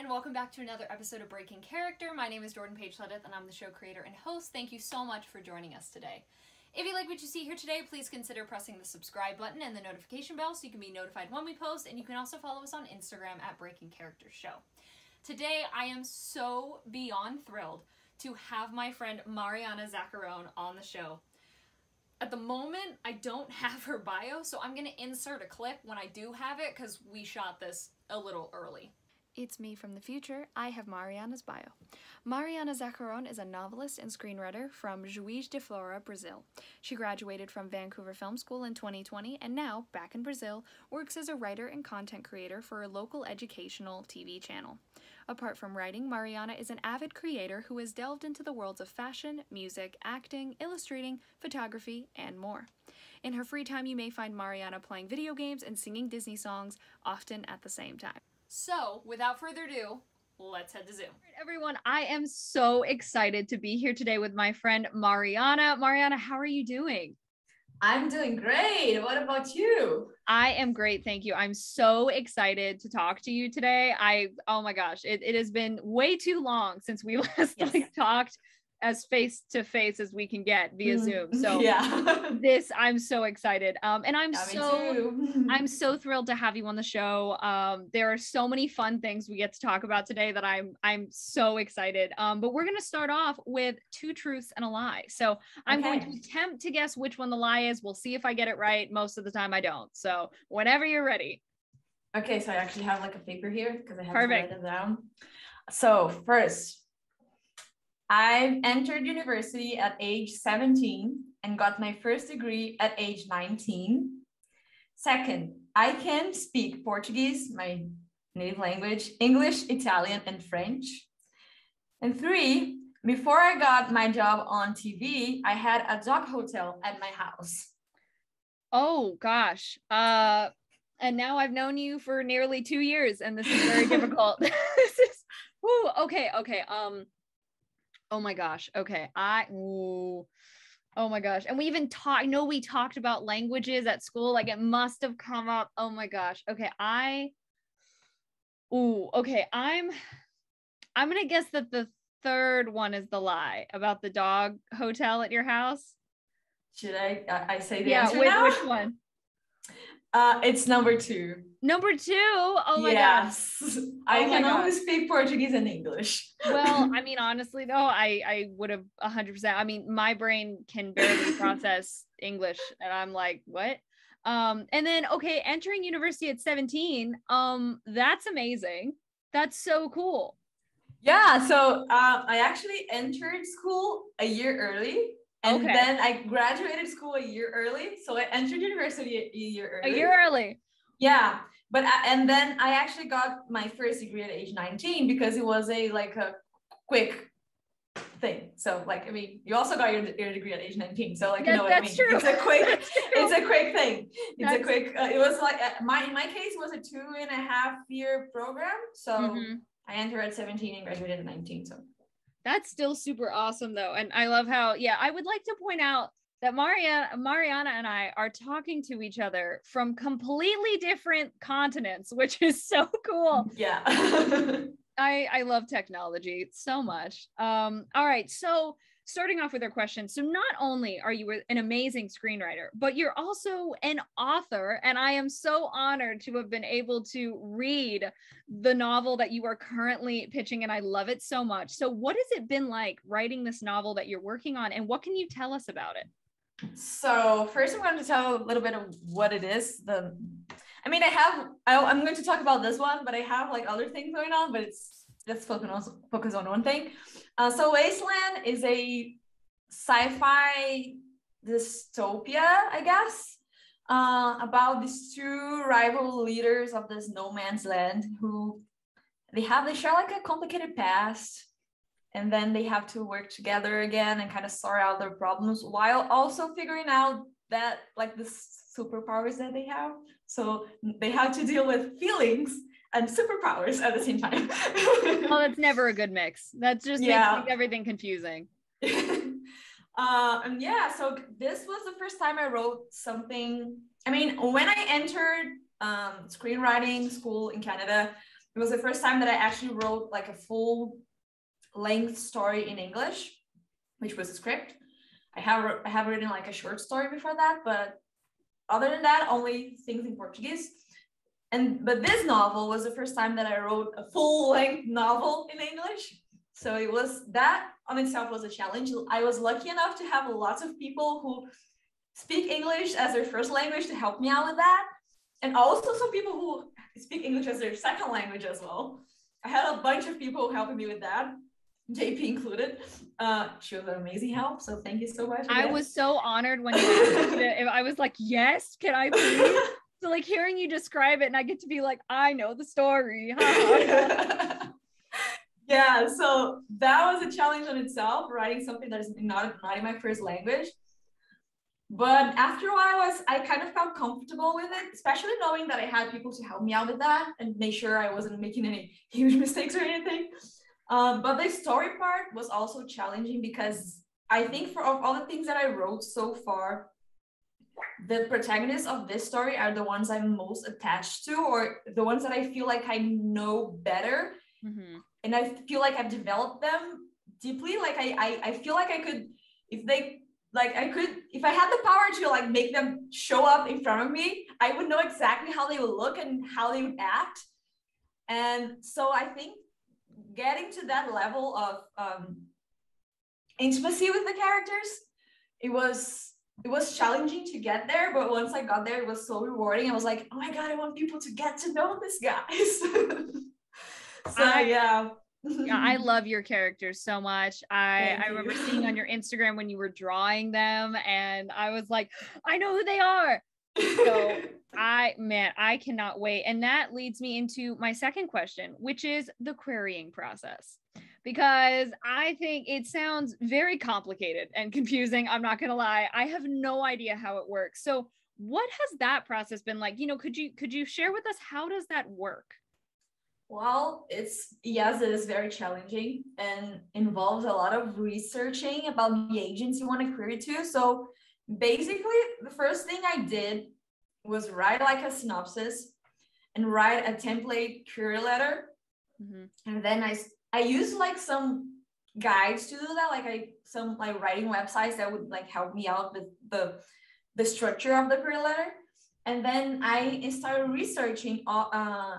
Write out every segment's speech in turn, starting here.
and welcome back to another episode of Breaking Character. My name is Jordan-Paige, and I'm the show creator and host. Thank you so much for joining us today. If you like what you see here today, please consider pressing the subscribe button and the notification bell so you can be notified when we post, and you can also follow us on Instagram at Breaking Character Show. Today, I am so beyond thrilled to have my friend Mariana Zacaron on the show. At the moment, I don't have her bio, so I'm going to insert a clip when I do have it because we shot this a little early. It's me from the future. I have Mariana's bio. Mariana Zacaron is a novelist and screenwriter from Juiz de Fora, Brazil. She graduated from Vancouver Film School in 2020 and now, back in Brazil, works as a writer and content creator for a local educational TV channel. Apart from writing, Mariana is an avid creator who has delved into the worlds of fashion, music, acting, illustrating, photography, and more. In her free time, you may find Mariana playing video games and singing Disney songs, often at the same time. So, without further ado, let's head to Zoom. All right, everyone, I am so excited to be here today with my friend Mariana. Mariana, how are you doing? I'm doing great. What about you? I am great, thank you. I'm so excited to talk to you today. Oh my gosh, it has been way too long since we last talked as face-to-face as we can get via Zoom. So yeah, I'm so excited. And I'm so thrilled to have you on the show. There are so many fun things we get to talk about today that I'm so excited. But we're going to start off with two truths and a lie. So I'm going to attempt to guess which one the lie is. We'll see if I get it right. Most of the time I don't. So whenever you're ready. Okay, so I actually have like a paper here because I have to write it down. So first, I entered university at age 17 and got my first degree at age 19. Second, I can speak Portuguese, my native language, English, Italian, and French. And three, before I got my job on TV, I had a dog hotel at my house. Oh gosh. And now I've known you for nearly 2 years, and this is very difficult. Okay. Oh my gosh. Okay. Oh my gosh. And we even talked, I know we talked about languages at school. Like it must have come up. Oh my gosh. Okay. I'm going to guess that the third one is the lie about the dog hotel at your house. Should I say the answer now? Which one? It's number two. Number two? Oh my gosh. I can only speak Portuguese and English. Well, I mean, honestly though, I would have 100%. I mean, my brain can barely process English and I'm like, what? And then, okay, entering university at 17, that's amazing. That's so cool. Yeah, so I actually entered school a year early. And then I graduated school a year early. So I entered university a year early. A year early. Yeah. But and then I actually got my first degree at age 19 because it was a quick thing. So like, I mean, you also got your degree at age 19. So like, you know what I mean? True. It's a quick thing. It's a quick, it was like, in my case, it was a 2.5-year program. So I entered at 17 and graduated at 19. So. That's still super awesome though. And I love how, I would like to point out that Mariana and I are talking to each other from completely different continents, which is so cool. Yeah. I love technology so much. All right. So starting off with our question. So not only are you an amazing screenwriter, but you're also an author. And I am so honored to have been able to read the novel that you are currently pitching. And I love it so much. So what has it been like writing this novel that you're working on? And what can you tell us about it? So first I'm going to tell a little bit of what it is. I'm going to talk about this one, but I have like other things going on, but let's focus on one thing. So Wasteland is a sci-fi dystopia, I guess, about these two rival leaders of this no man's land who they share like a complicated past, and then they have to work together again and kind of sort out their problems while also figuring out that like the superpowers that they have. So they have to deal with feelings and superpowers at the same time. Well, that's never a good mix. That just makes everything confusing. And yeah, so this was the first time I wrote something. I mean, when I entered screenwriting school in Canada, it was the first time that I actually wrote like a full length story in English, which was a script. I have written like a short story before that, but other than that, only things in Portuguese. But this novel was the first time that I wrote a full length novel in English. So it was, that on itself was a challenge. I was lucky enough to have lots of people who speak English as their first language to help me out with that. And also some people who speak English as their second language as well. I had a bunch of people helping me with that, JP included. She was an amazing help, so thank you so much. I was so honored when you asked me to, I was like, yes, can I please? So like hearing you describe it and I get to be like, I know the story. Yeah, so that was a challenge on itself, writing something that is not in my first language. But after a while, I kind of felt comfortable with it, especially knowing that I had people to help me out with that and make sure I wasn't making any huge mistakes or anything. But the story part was also challenging because I think for all the things that I wrote so far, the protagonists of this story are the ones I'm most attached to, or the ones that I feel like I know better. Mm-hmm. And I feel like I've developed them deeply. Like I feel like I could, if I had the power to like make them show up in front of me, I would know exactly how they would look and how they would act. And so I think getting to that level of intimacy with the characters, it was challenging to get there, but once I got there, it was so rewarding. I was like, oh my God, I want people to get to know this guys. Yeah, I love your characters so much. I remember seeing on your Instagram when you were drawing them and I was like, I know who they are. So I cannot wait. And that leads me into my second question, which is the querying process, because I think it sounds very complicated and confusing. I'm not going to lie. I have no idea how it works. So what has that process been like? You know, could you share with us, how does that work? Well, it is very challenging and involves a lot of researching about the agents you want to query to. So basically, the first thing I did was write like a synopsis and write a template query letter. Mm-hmm. And then I used like some guides to do that, some writing websites that would like help me out with the structure of the query letter. And then I started researching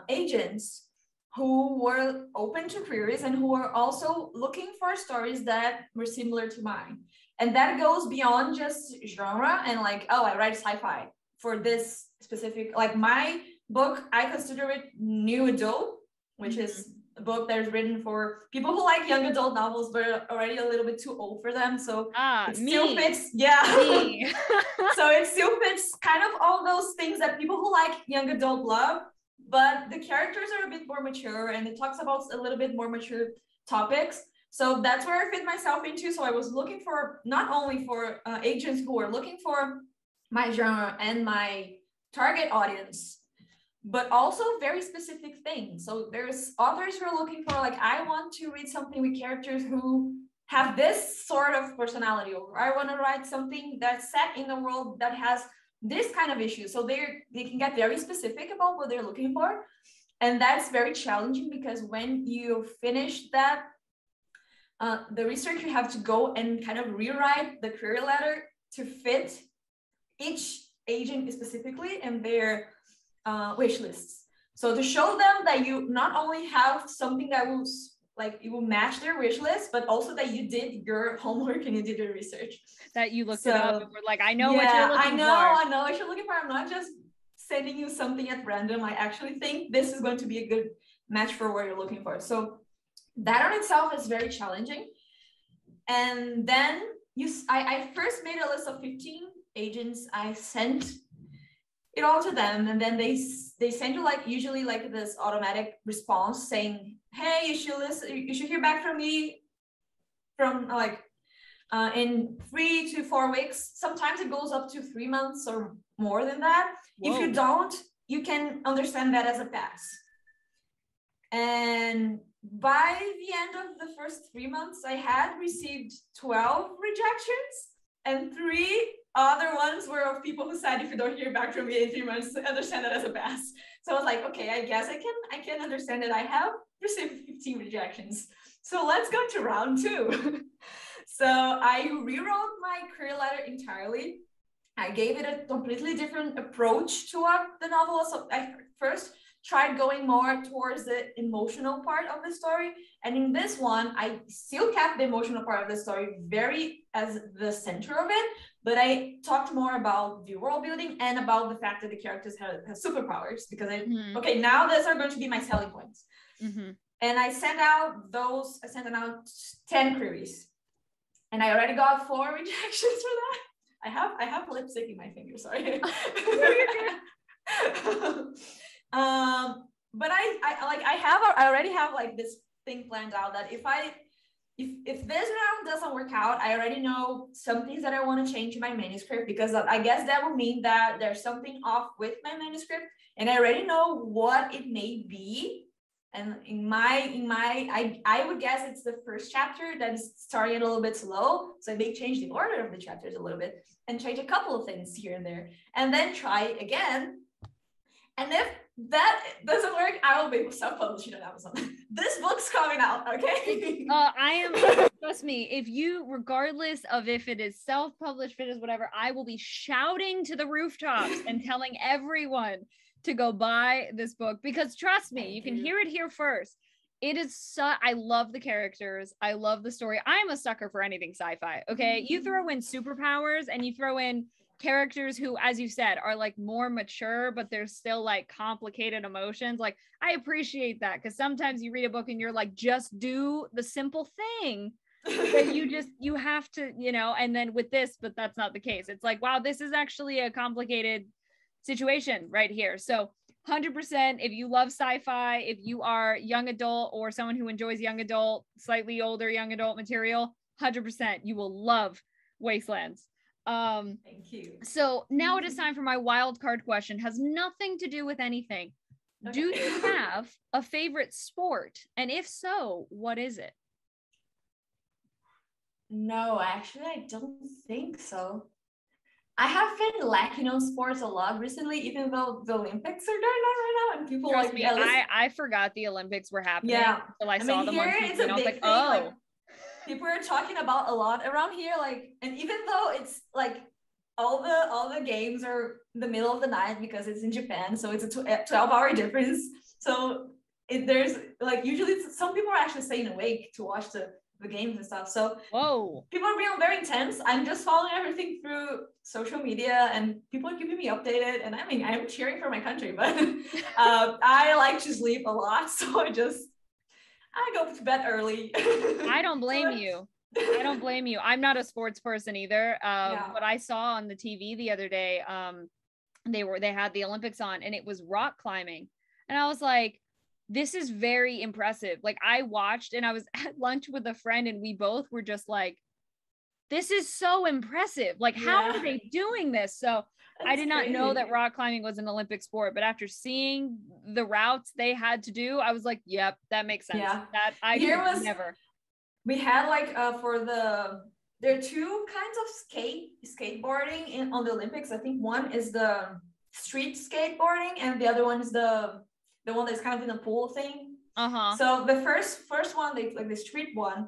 agents who were open to queries and who were also looking for stories that were similar to mine. And that goes beyond just genre and like, oh, I write sci-fi for this specific, like my book, I consider it new adult, which mm-hmm. is a book that is written for people who like young adult novels, but are already a little bit too old for them. So it still fits. Yeah. So it still fits kind of all those things that people who like young adult love, but the characters are a bit more mature and it talks about a little bit more mature topics. So that's where I fit myself into. So I was looking for not only for agents who are looking for my genre and my target audience, but also very specific things. So there's authors who are looking for, like, I want to read something with characters who have this sort of personality, or I want to write something that's set in a world that has this kind of issue. So they can get very specific about what they're looking for. And that's very challenging because when you finish that, the research, you have to go and kind of rewrite the query letter to fit each agent specifically and their wish lists. So to show them that you not only have something that will like it will match their wish list, but also that you did your homework and you did your research. That you looked it up and were like, I know what you're looking for. I know what you're looking for. I'm not just sending you something at random. I actually think this is going to be a good match for what you're looking for. So that on itself is very challenging. And then I first made a list of 15 agents. I sent it all to them, and then they send you usually this automatic response saying, hey, you should hear back from me from in 3 to 4 weeks. Sometimes it goes up to 3 months or more than that. Whoa. If you don't, you can understand that as a pass. And by the end of the first 3 months, I had received 12 rejections and 3 other ones were of people who said, if you don't hear back from me in 3 months, understand that as a pass. So I was like, okay, I guess I can understand that I have received 15 rejections. So let's go to round 2. So I rewrote my career letter entirely. I gave it a completely different approach to what the novel was. So I first tried going more towards the emotional part of the story. And in this one, I still kept the emotional part of the story very as the center of it, but I talked more about the world building and about the fact that the characters have superpowers, because okay, now those are going to be my selling points. And I sent out 10 queries, and I already got 4 rejections for that. I have lipstick in my finger, sorry. But I already have like this thing planned out that if this round doesn't work out, I already know some things that I want to change in my manuscript, because I guess that will mean that there's something off with my manuscript, and I already know what it may be. And I would guess it's the first chapter that is starting a little bit slow, so I may change the order of the chapters a little bit and change a couple of things here and there, and then try again. And if that doesn't work, I will be self-publishing on Amazon. This book's coming out, okay? Trust me, if you, regardless of if it is self-published, if it is whatever, I will be shouting to the rooftops and telling everyone to go buy this book, because trust me, you can hear it here first. It is I love the characters. I love the story. I'm a sucker for anything sci-fi, okay? You throw in superpowers and you throw in characters who, as you said, are like more mature, but there's still like complicated emotions. Like, I appreciate that, because sometimes you read a book and you're like, just do the simple thing that you have to, and then with this, but that's not the case. It's like, wow, this is actually a complicated situation right here. So 100%, if you love sci-fi, if you are young adult or someone who enjoys young adult, slightly older young adult material, 100%, you will love Wastelands. Thank you. So now it is time for my wild card question. Has nothing to do with anything. Okay. Do you have a favorite sport? And if so, what is it? No, actually, I don't think so. I have been lacking on sports a lot recently, even though the Olympics are going on right now, and people Trust me, I forgot the Olympics were happening until I saw them on TV, and I was like, oh. Like, people are talking about a lot around here, like, and even though it's like all the games are in the middle of the night because it's in Japan, so it's a 12-hour difference. So there's like usually some people are actually staying awake to watch the games and stuff. So whoa, people are being very intense. I'm just following everything through social media, and people are keeping me updated. And I mean, I'm cheering for my country, but I like to sleep a lot, so I go to bed early. I don't blame you. I don't blame you. I'm not a sports person either. What I saw on the TV the other day, they had the Olympics on, and it was rock climbing, and I was like, this is very impressive. Like, I watched, and I was at lunch with a friend, and we both were just like, this is so impressive. Like, how are they doing this? So I did not know that rock climbing was an Olympic sport, but after seeing the routes they had to do, I was like, yep, that makes sense. Yeah. That I never. We had like there are 2 kinds of skateboarding on the Olympics. I think one is the street skateboarding, and the other one is the one that's kind of in a pool thing. So the first one, like the street one,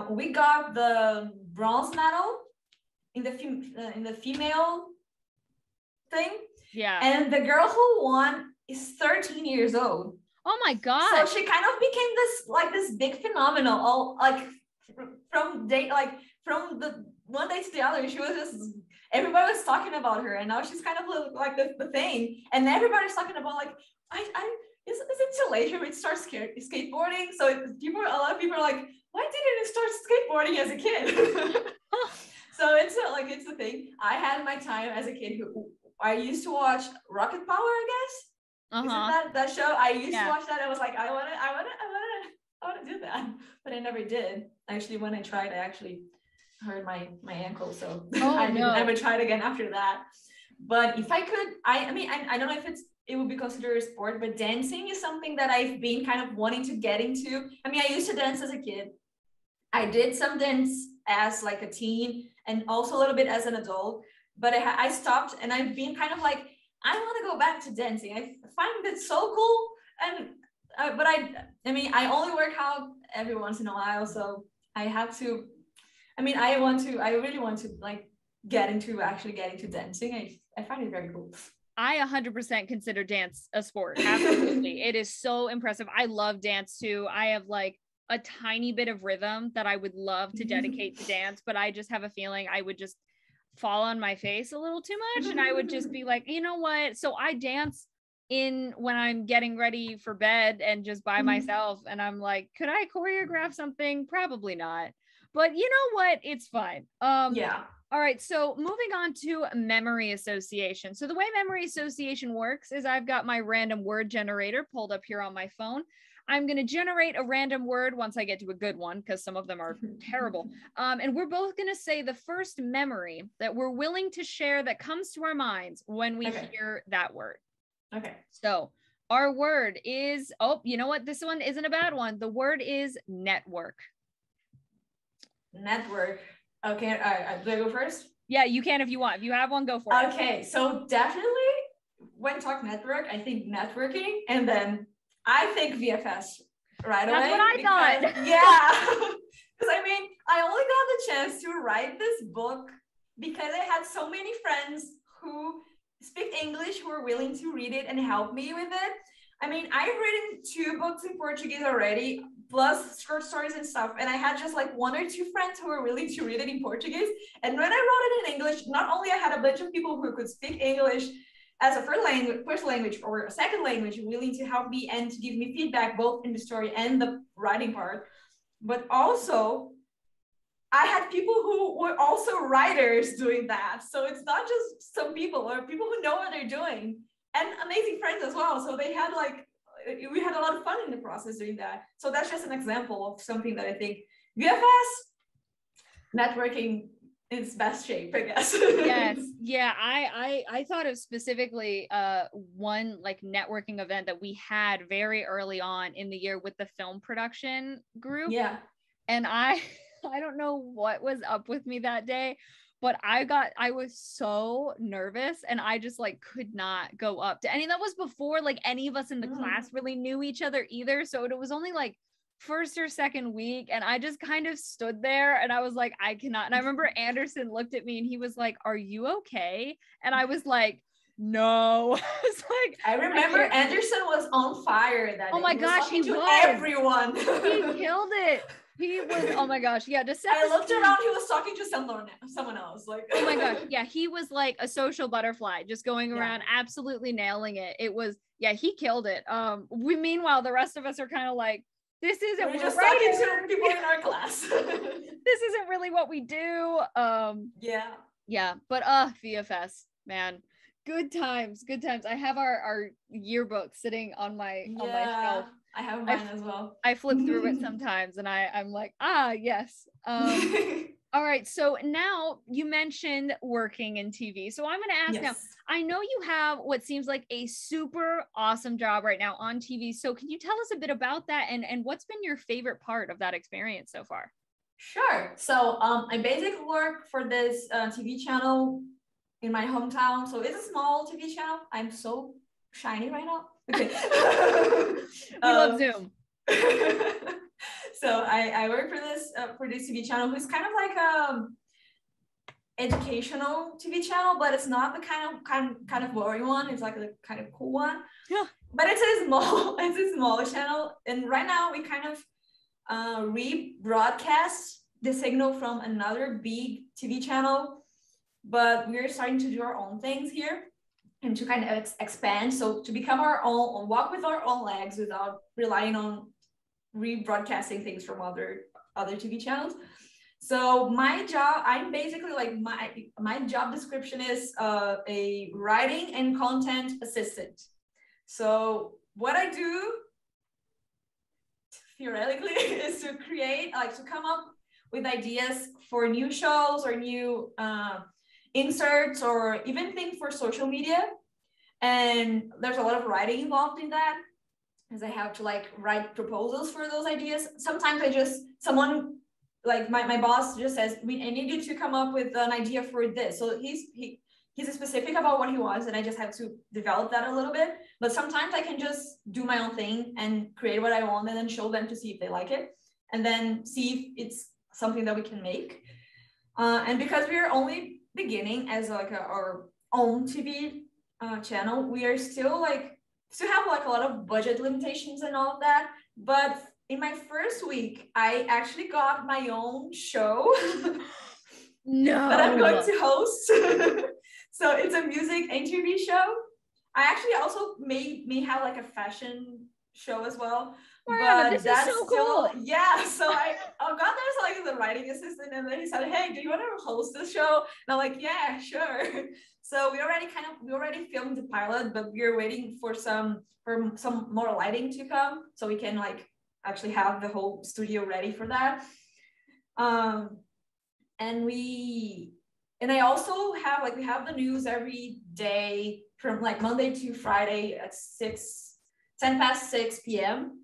we got the bronze medal in the female thing. Yeah. And the girl who won is 13 years old. Oh my god. So she kind of became this big phenomenon, all like from the one day to the other. She was just, everybody was talking about her, and now she's kind of like the thing, and everybody's talking about like, is it too late for me to start skateboarding? So a lot of people are like, why didn't you start skateboarding as a kid? So it's a thing. I had my time as a kid who I used to watch Rocket Power, I guess. Isn't that show? I used to watch that. I was like, I want to do that, but I never did. Actually, when I tried, I actually hurt my ankle, so I didn't ever try it again after that. But if I could, I mean, I don't know if it would be considered a sport, but dancing is something that I've been kind of wanting to get into. I mean, I used to dance as a kid. I did some dance as like a teen and also a little bit as an adult. But I stopped, and I've been kind of like, I want to go back to dancing. I find it so cool. And but I mean, I only work out every once in a while, so I have to. I mean, I really want to like actually get into dancing. I find it very cool. I 100% consider dance a sport. Absolutely. It is so impressive. I love dance too. I have like a tiny bit of rhythm that I would love to dedicate to dance, but I just have a feeling I would just fall on my face a little too much. And I would just be like, you know what? So I dance when I'm getting ready for bed and just by myself. And I'm like, could I choreograph something? Probably not. But you know what? It's fine. Yeah. All right. So moving on to memory association. So the way memory association works is I've got my random word generator pulled up here on my phone. I'm going to generate a random word once I get to a good one, because some of them are terrible. And we're both going to say the first memory that we're willing to share that comes to our minds when we hear that word. Okay. So our word is, oh, you know what? This one isn't a bad one. The word is network. Network. Okay. Do I go first? Yeah, you can if you want. If you have one, go for it. Okay. So definitely when talk network, I think networking, and then I think VFS right away. That's what I thought. Yeah. Because I mean, I only got the chance to write this book because I had so many friends who speak English who are willing to read it and help me with it. I mean, I've written 2 books in Portuguese already, plus short stories and stuff. And I had just like 1 or 2 friends who were willing to read it in Portuguese. And when I wrote it in English, not only I had a bunch of people who could speak English as a first language or a second language, willing to help me and to give me feedback, both in the story and the writing part, but also I had people who were also writers doing that. So it's not just some people or people who know what they're doing, and amazing friends as well. So they had like, we had a lot of fun in the process doing that. So that's just an example of something that I think VFS networking is best shape, I guess. Yes. Yeah. I thought of specifically one like networking event that we had very early on in the year with the film production group. Yeah. And I don't know what was up with me that day, but I was so nervous and I just like could not go up to any. That was before like any of us in the class really knew each other either. So it was only like first or second week, and I just kind of stood there and I was like, I cannot. And I remember Anderson looked at me and he was like, are you okay? And I was like, no. It's like, I remember Anderson was on fire that day. Oh my gosh, he was. Everyone. He killed it. He was, oh my gosh. Yeah. I looked around, he was talking to someone else. Like, oh my gosh. Yeah. He was like a social butterfly, just going around, absolutely nailing it. It was, yeah, he killed it. Meanwhile, the rest of us are kind of like, this isn't, we're just talking to people in our class. This isn't really what we do. Yeah. But VFS, man. Good times. I have our yearbook sitting on my shelf. I have mine as well. I flip through it sometimes and I'm like, yes. All right. So now you mentioned working in TV. So I'm going to ask now, I know you have what seems like a super awesome job right now on TV. So can you tell us a bit about that and what's been your favorite part of that experience so far? Sure. So I basically work for this TV channel in my hometown. So it's a small TV channel. I'm so shiny right now. Okay. We love Zoom. So I work for this TV channel, who's kind of like educational TV channel, but it's not the kind of boring one. It's like a kind of cool one. Yeah. But it's a small channel, and right now we kind of rebroadcast the signal from another big TV channel, but we're starting to do our own things here and to kind of expand. So to become our own, walk with our own legs without relying on rebroadcasting things from other TV channels. So my job, I'm basically like my job description is a writing and content assistant. So what I do theoretically is to create, like to come up with ideas for new shows or new inserts or even things for social media. And there's a lot of writing involved in that, as I have to like write proposals for those ideas. Sometimes someone like my boss just says, I need you to come up with an idea for this. So he's specific about what he wants, and I just have to develop that a little bit. But sometimes I can just do my own thing and create what I want and then show them to see if they like it, and then see if it's something that we can make. And because we are only beginning as like our own TV channel, we are still have like a lot of budget limitations and all of that. But in my first week, I actually got my own show that I'm going to host. So it's a music and TV show. I actually also may have like a fashion show as well. Mariana, this is so cool. Yeah, so I got there as like the writing assistant, and then he said, hey, do you want to host the show? And I'm like, yeah, sure. So we already filmed the pilot, but we're waiting for some more lighting to come so we can like actually have the whole studio ready for that. And I also have we have the news every day from like Monday to Friday at 10:06 p.m.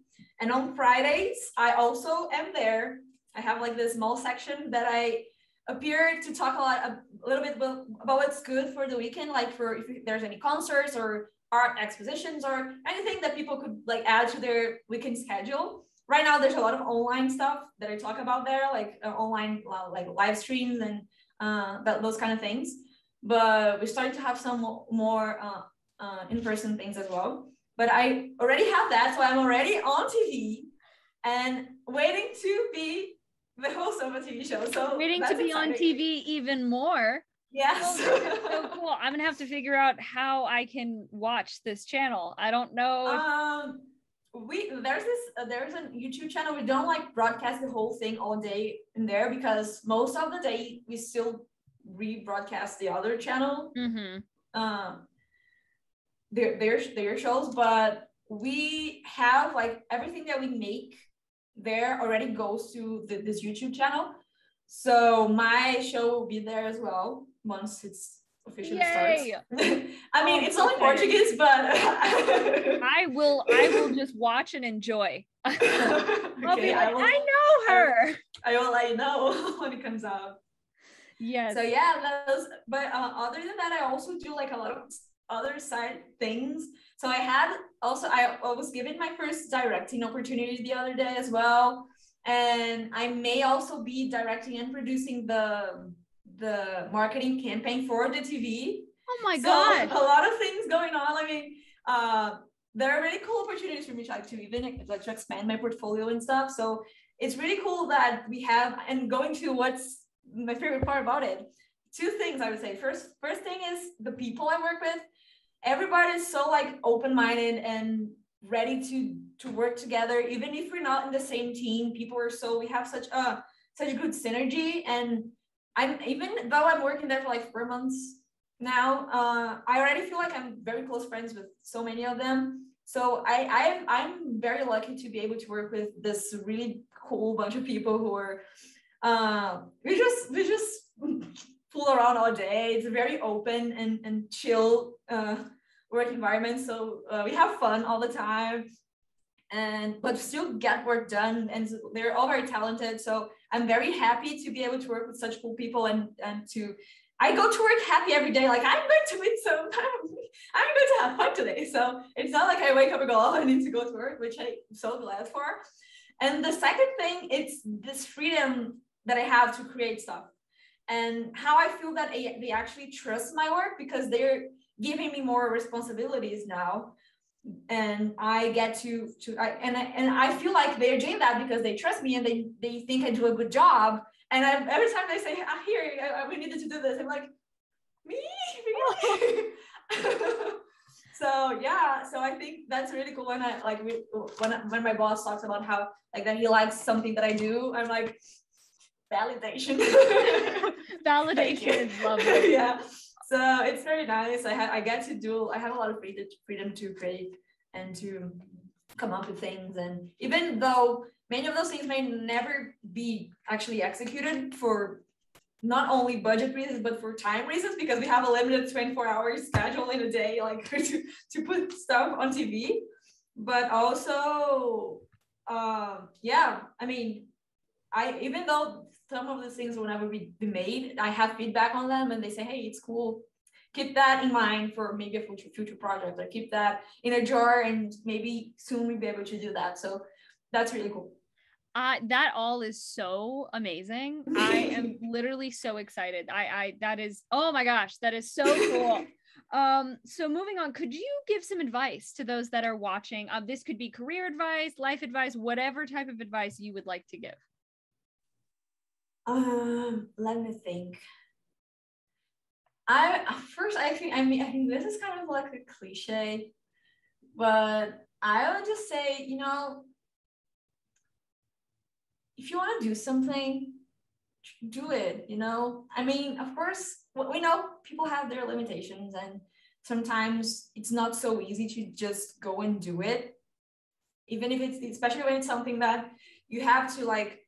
And on Fridays, I also am there. I have like this small section that I appear to talk a little bit about what's good for the weekend, like for if there's any concerts or art expositions or anything that people could like add to their weekend schedule. Right now, there's a lot of online stuff that I talk about there, like online like live streams and those kind of things. But we're starting to have some more in-person things as well. But I already have that, so I'm already on TV and waiting to be the host of a TV show. So waiting to be exciting. On TV even more. Yes. So cool. I'm gonna have to figure out how I can watch this channel. I don't know. There's a YouTube channel. We don't like broadcast the whole thing all day in there because most of the day we still rebroadcast the other channel. Mm-hmm. Their shows, but we have like everything that we make there already goes to this YouTube channel. So my show will be there as well once it's officially starts. I mean, it's only Portuguese, but I will just watch and enjoy. Okay, I know her. I will let you know when it comes out. Yes. So yeah, but other than that, I also do like a lot of other side things. So I was given my first directing opportunity the other day as well, and I may also be directing and producing the marketing campaign for the TV. Oh my god, a lot of things going on. I mean, there are really cool opportunities for me to even to expand my portfolio and stuff. So it's really cool that we have, and going to what's my favorite part about it, two things I would say. First thing is the people I work with. Everybody is so like open-minded and ready to work together, even if we're not in the same team. We have such good synergy. And even though I'm working there for like 4 months now, I already feel like I'm very close friends with so many of them. So I'm very lucky to be able to work with this really cool bunch of people who are we just fool around all day. It's a very open and chill work environment. So we have fun all the time, but still get work done. And they're all very talented. So I'm very happy to be able to work with such cool people and I go to work happy every day. Like I'm going to have fun today. So it's not like I wake up and go, oh, I need to go to work, which I'm so glad for. And the second thing, it's this freedom that I have to create stuff, and how I feel that they actually trust my work because they're giving me more responsibilities now, and I get I feel like they're doing that because they trust me and they think I do a good job. And every time they say, here, we needed to do this, I'm like, me? Really? So yeah, so I think that's really cool. When when my boss talks about how like that he likes something that I do, I'm like, validation. Validation is lovely. Yeah, so it's very nice. I have a lot of freedom to create and to come up with things. And even though many of those things may never be actually executed for not only budget reasons, but for time reasons, because we have a limited 24-hour schedule in a day, like to put stuff on TV. But also, yeah, I mean, even though some of the things will never be made, I have feedback on them and they say, hey, it's cool. Keep that in mind for maybe a future project, or keep that in a jar and maybe soon we'll be able to do that. So that's really cool. That all is so amazing. I am literally so excited. That is, oh my gosh, that is so cool. So moving on, could you give some advice to those that are watching? This could be career advice, life advice, whatever type of advice you would like to give. Let me think. I think this is kind of like a cliche, but I would just say, you know, if you want to do something, do it, you know? I mean, of course, we know people have their limitations and sometimes it's not so easy to just go and do it. Even if it's, especially when it's something that you have to like,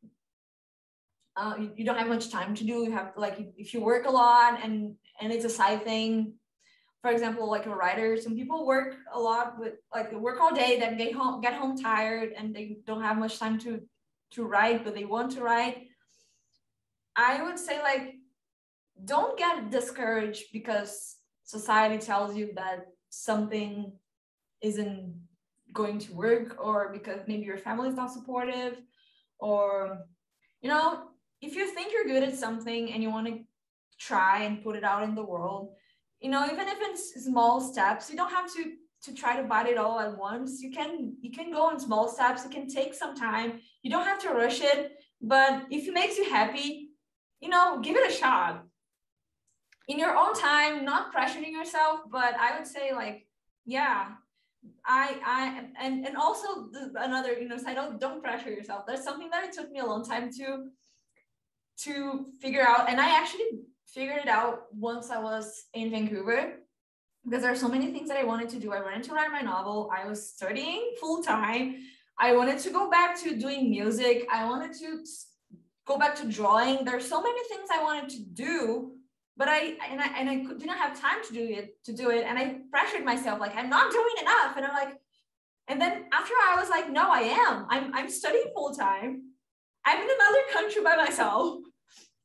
you don't have much time to do. You have to, like, if you work a lot and it's a side thing, for example, like a writer, some people work a lot with, like, they work all day, then they get home tired and they don't have much time to write, but they want to write. I would say, like, don't get discouraged because society tells you that something isn't going to work, or because maybe your family is not supportive, or, you know, if you think you're good at something and you want to try and put it out in the world, you know, even if it's small steps, you don't have to try to bite it all at once. You can go in small steps. It can take some time. You don't have to rush it, but if it makes you happy, you know, give it a shot in your own time, not pressuring yourself. But I would say, like, yeah, and also another, you know, side, don't pressure yourself. That's something that it took me a long time to figure out, and I actually figured it out once I was in Vancouver, because there are so many things that I wanted to do. I wanted to write my novel. I was studying full time. I wanted to go back to doing music. I wanted to go back to drawing. There's so many things I wanted to do, but I didn't have time to do it. And I pressured myself, like, I'm not doing enough. And I'm like, and then after I was like, no, I am. I'm studying full time. I'm in another country by myself.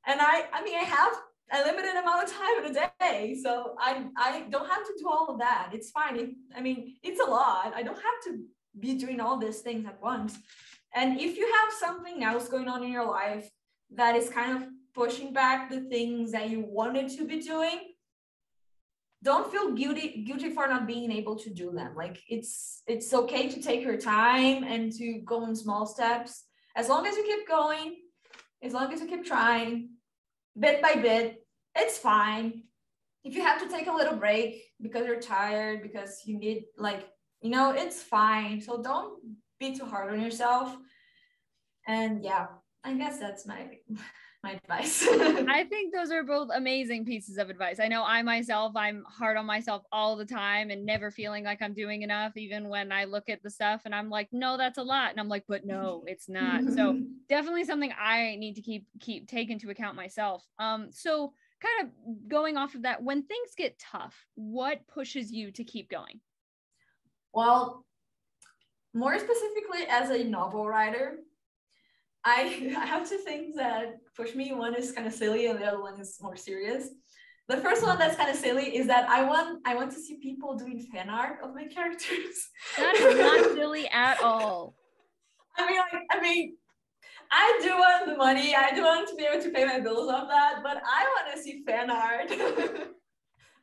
And I mean, I have a limited amount of time in a day. So I don't have to do all of that. It's fine. I mean, it's a lot. I don't have to be doing all these things at once. And if you have something else going on in your life that is kind of pushing back the things that you wanted to be doing, don't feel guilty for not being able to do them. Like, it's okay to take your time and to go in small steps. As long as you keep going, as long as you keep trying, bit by bit, it's fine. If you have to take a little break because you're tired, because you need, like, you know, it's fine. So don't be too hard on yourself. And yeah, I guess that's my advice. I think those are both amazing pieces of advice. I know I'm hard on myself all the time and never feeling like I'm doing enough, even when I look at the stuff and I'm like, no, that's a lot. And I'm like, but no, it's not. So definitely something I need to keep take into account myself. So kind of going off of that, when things get tough, what pushes you to keep going? Well, more specifically as a novel writer, I have two things that push me. One is kind of silly and the other one is more serious. The first one that's kind of silly is that I want to see people doing fan art of my characters. That is not silly at all. I mean, I do want the money. I do want to be able to pay my bills off that, but I want to see fan art.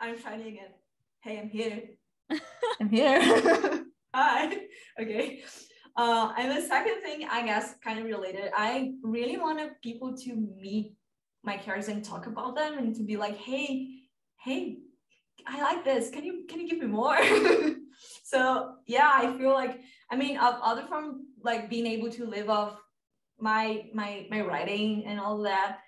I'm trying again. Hey, I'm here. I'm here. Hi. Okay. And the second thing, I guess, kind of related, I really wanted people to meet my characters and talk about them and to be like, hey, I like this. Can you give me more? So yeah, I feel like, I mean, other from like being able to live off my writing and all that,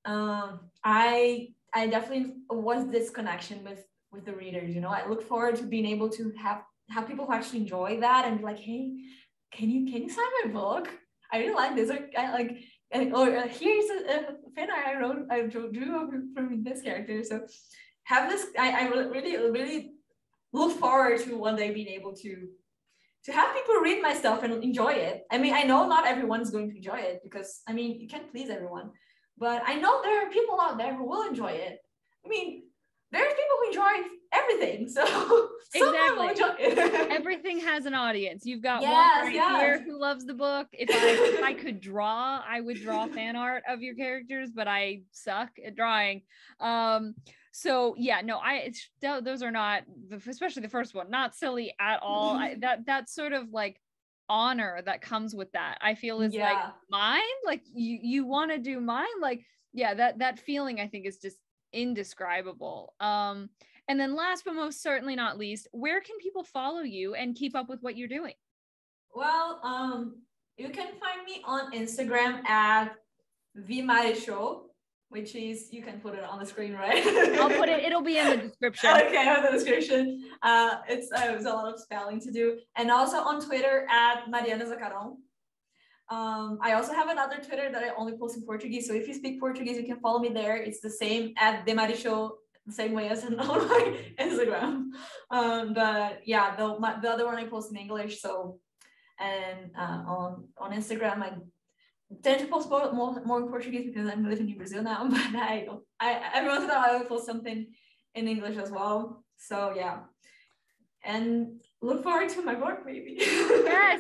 I definitely want this connection with the readers. You know, I look forward to being able to have people who actually enjoy that and be like, hey, can you sign my book? I really like this. Or here's a fan art I drew from this character. So have this. I really look forward to one day being able to to have people read my stuff and enjoy it. I mean, I know not everyone's going to enjoy it because, I mean, you can't please everyone. But I know there are people out there who will enjoy it. I mean, there's people who enjoy everything. So someone will enjoy it. Everything has an audience. You've got one right here who loves the book. If I could draw, I would draw fan art of your characters, but I suck at drawing. So yeah, no, those are not, especially the first one, not silly at all. That sort of like honor that comes with that, I feel is like mine. Like you want to do mine. Like, yeah, that feeling I think is just indescribable. And then last but most certainly not least, where can people follow you and keep up with what you're doing? Well, you can find me on Instagram at @VMariShow, which is, you can put it on the screen, right? I'll put it, it'll be in the description. Okay, in the description. It's a lot of spelling to do. And also on Twitter at MARIANA ZACARON. I also have another Twitter that I only post in Portuguese. So if you speak Portuguese, you can follow me there. It's the same at @DeMariShow, the same way as on my Instagram. But yeah, the other one I post in English. So, and on Instagram, I tend to post more in Portuguese because I'm living in Brazil now. But every once in a while I will post something in English as well. So yeah, and look forward to my book, maybe.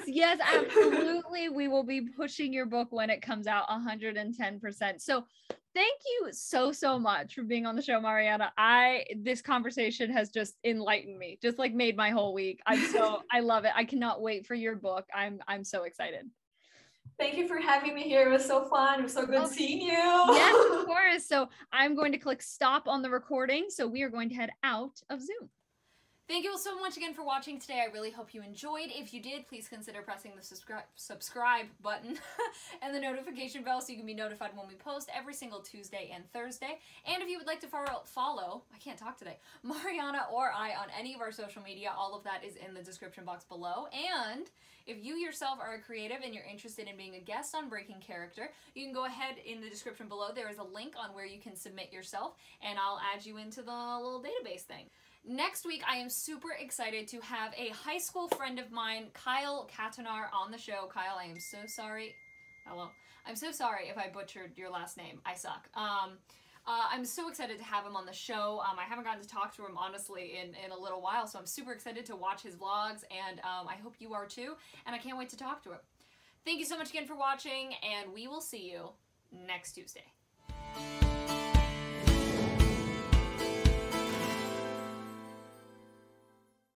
Yes, absolutely. We will be pushing your book when it comes out 110%. So thank you so much for being on the show, Mariana. This conversation has just enlightened me, just like made my whole week. I love it. I cannot wait for your book. I'm so excited. Thank you for having me here. It was so fun. It was so good seeing you. Yes, of course. So I'm going to click stop on the recording. So we are going to head out of Zoom. Thank you all so much again for watching today. I really hope you enjoyed. If you did, please consider pressing the subscribe button and the notification bell so you can be notified when we post every single Tuesday and Thursday. And if you would like to follow, I can't talk today, Mariana or I on any of our social media, all of that is in the description box below. And if you yourself are a creative and you're interested in being a guest on Breaking Character, you can go ahead in the description below. There is a link on where you can submit yourself, and I'll add you into the little database thing. Next week, I am super excited to have a high school friend of mine, Kyle Katanar, on the show. Kyle, I am so sorry. Hello. I'm so sorry if I butchered your last name. I suck. I'm so excited to have him on the show. I haven't gotten to talk to him, honestly, in a little while, so I'm super excited to watch his vlogs, and I hope you are too, and I can't wait to talk to him. Thank you so much again for watching, and we will see you next Tuesday.